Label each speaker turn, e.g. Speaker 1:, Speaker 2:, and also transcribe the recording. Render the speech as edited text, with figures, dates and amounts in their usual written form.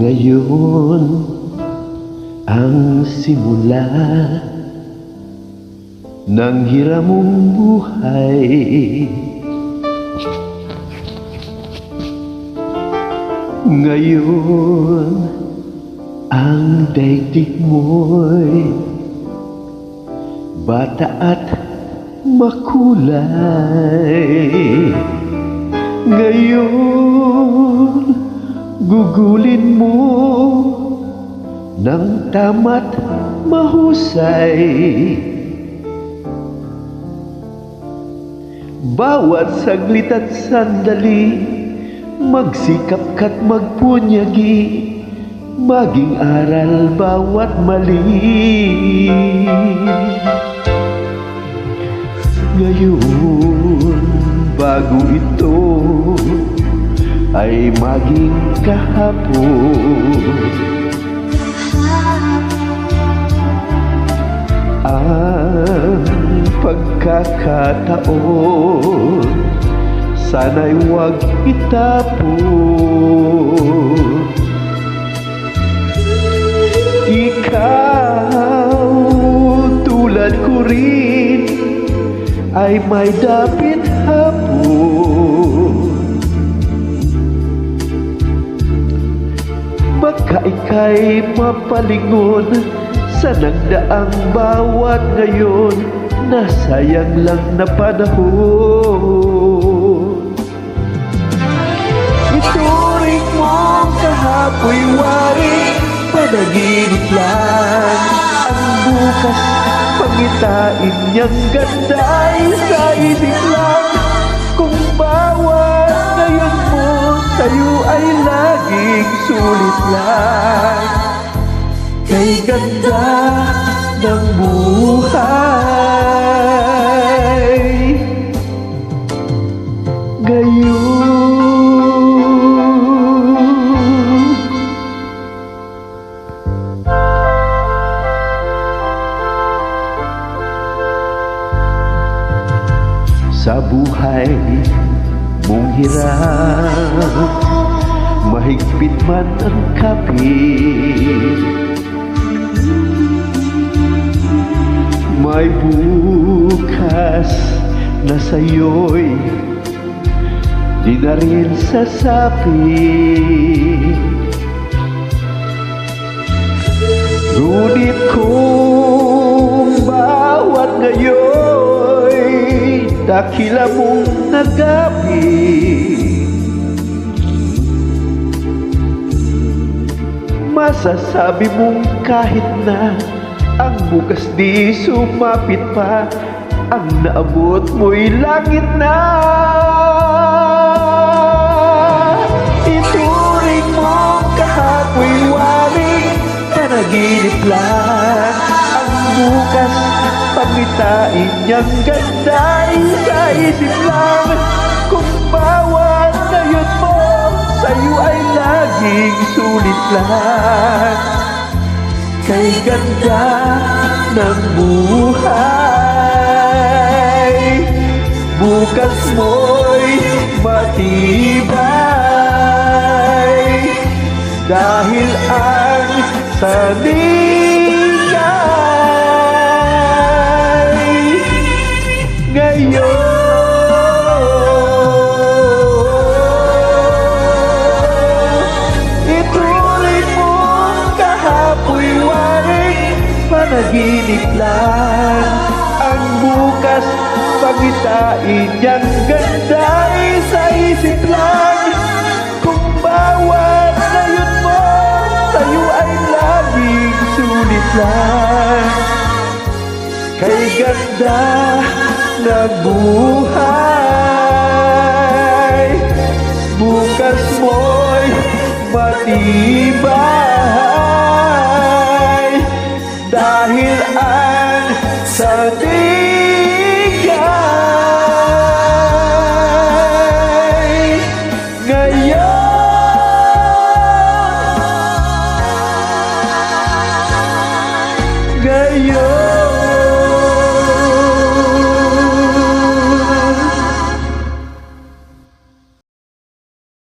Speaker 1: Ngayon ang simula ng hiramong buhay. Ngayon ang daigdig mo'y bata at makulay. Ngayon gugulin mo ng tama't mahusay. Bawat saglit at sandali, magsikap ka't magpunyagi, maging aral bawat mali. Ngayon, bago ito ay maging kahapon. Ang pagkakataon sana'y huwag itapon. Ikaw tulad ko rin ay may dapit hapon. Baka ika'y mapalingon sa nagdaang bawat ngayon, nasayang lang na panahon. Ituring mong kahapoy wari, panaginip lang ang bukas, pangitain niyang ganda'y sa isip lang. Kung bawat ngayon mo sa'yo ay laging sulit lang, kay ganda ng buhay ngayon. Sa buhay mong hirap, mahigpit man ang kapit, may bukas na sa'yo'y di na rin sasapit. Ngunit kung bawat ngayon'y dakila mong nagapit, masasabi mong kahit na ang bukas di sumapit pa, ang naabot mo'y langit na. Ituring mong kahapoy waring panaginip lang ang bukas, pangitain niyang ganda'y sa isip lang. Kung bawat ngayon mo sa'yo ay laging sulit lang, kay ganda ng buhay. Bukas mo'y matibay, dahil ang sanigay ngayon. Panaginip lang ang bukas, pangitain niyang ganda'y sa isip lang. Kung bawat ngayon mo sa'yo ay laging sulit lang, kay ganda ng buhay. Bukas mo'y matibay, dahil ang sanigay